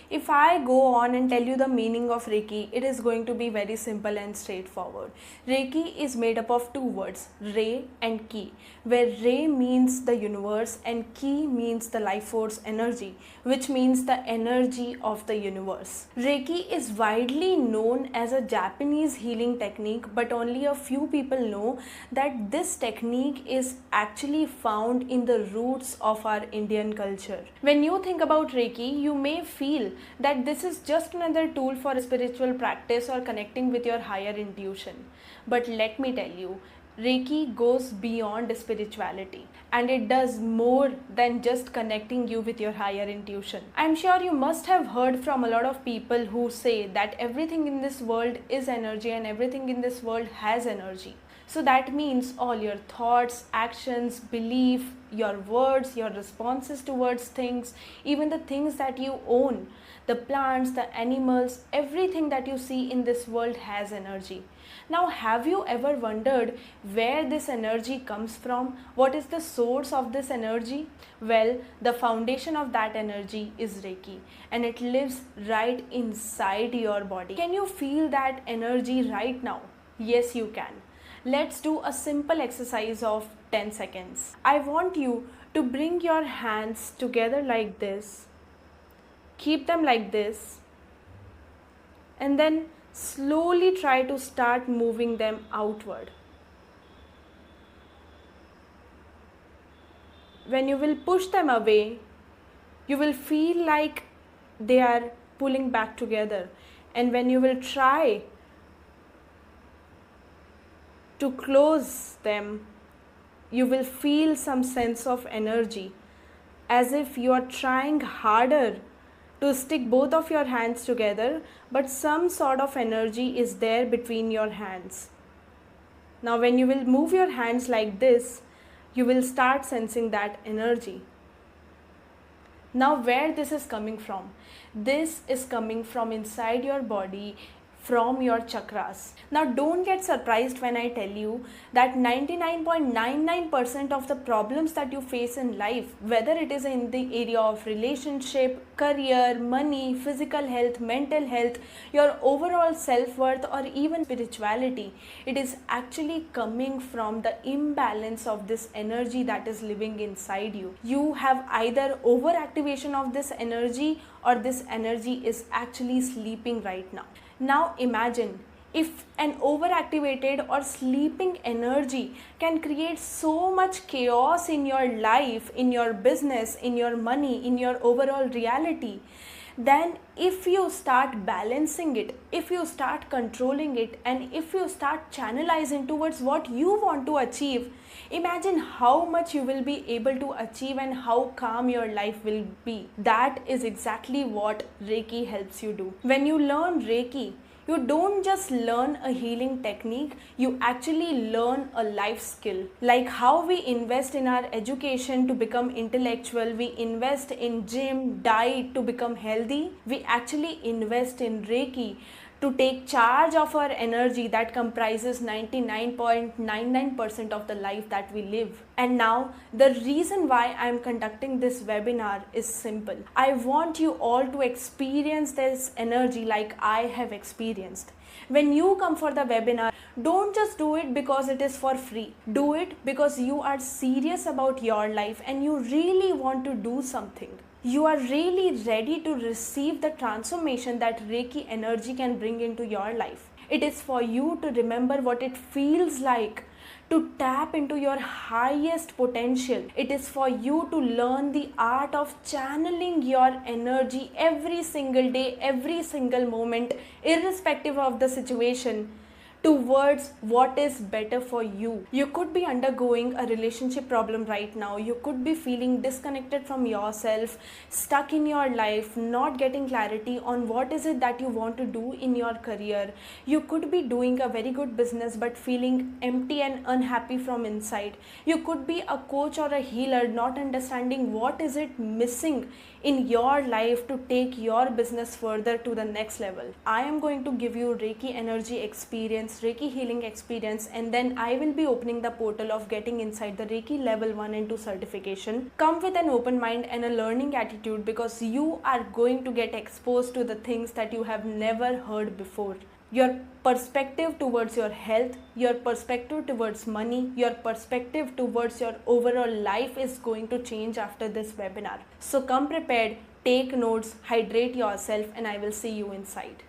If I go on and tell you the meaning of Reiki, it is going to be very simple and straightforward. Reiki is made up of two words, Re and Ki, where Re means the universe and Ki means the life force energy, which means the energy of the universe. Reiki is widely known as a Japanese healing technique, but only a few people know that this technique is actually found in the roots of our Indian culture. When you think about Reiki, you may feel that this is just another tool for spiritual practice or connecting with your higher intuition. But let me tell you, Reiki goes beyond spirituality and it does more than just connecting you with your higher intuition. I'm sure you must have heard from a lot of people who say that everything in this world is energy and everything in this world has energy. So that means all your thoughts, actions, belief, your words, your responses towards things, even the things that you own, the plants, the animals, everything that you see in this world has energy. Now, have you ever wondered where this energy comes from? What is the source of this energy? Well, the foundation of that energy is Reiki, and it lives right inside your body. Can you feel that energy right now? Yes, you can. Let's do a simple exercise of 10 seconds. I want you to bring your hands together like this. Keep them like this. And then slowly try to start moving them outward. When you will push them away, you will feel like they are pulling back together. And when you will try to close them, you will feel some sense of energy, as if you are trying harder to stick both of your hands together, but some sort of energy is there between your hands. Now when you will move your hands like this, you will start sensing that energy. Now where this is coming from? This is coming from inside your body, from your chakras. Now don't get surprised when I tell you that 99.99% of the problems that you face in life, whether it is in the area of relationship, career, money, physical health, mental health, your overall self-worth, or even spirituality, it is actually coming from the imbalance of this energy that is living inside you. You have either overactivation of this energy or this energy is actually sleeping right now. Now imagine if an overactivated or sleeping energy can create so much chaos in your life, in your business, in your money, in your overall reality, then if you start balancing it, if you start controlling it, and if you start channelizing towards what you want to achieve, imagine how much you will be able to achieve and how calm your life will be. That is exactly what Reiki helps you do. When you learn Reiki, you don't just learn a healing technique, you actually learn a life skill. Like how we invest in our education to become intellectual, we invest in gym, diet to become healthy, we actually invest in Reiki to take charge of our energy that comprises 99.99% of the life that we live. And now, the reason why I am conducting this webinar is simple. I want you all to experience this energy like I have experienced. When you come for the webinar, don't just do it because it is for free. Do it because you are serious about your life and you really want to do something. You are really ready to receive the transformation that Reiki energy can bring into your life. It is for you to remember what it feels like to tap into your highest potential. It is for you to learn the art of channeling your energy every single day, every single moment, irrespective of the situation, towards what is better for you. You could be undergoing a relationship problem right now. You could be feeling disconnected from yourself, stuck in your life, not getting clarity on what is it that you want to do in your career. You could be doing a very good business but feeling empty and unhappy from inside. You could be a coach or a healer not understanding what is it missing in your life to take your business further to the next level. I am going to give you Reiki energy experience, Reiki healing experience, and then I will be opening the portal of getting inside the Reiki level 1 and 2 certification. Come with an open mind and a learning attitude, because you are going to get exposed to the things that you have never heard before. Your perspective towards your health, your perspective towards money, your perspective towards your overall life is going to change after this webinar. So come prepared, take notes, hydrate yourself, and I will see you inside.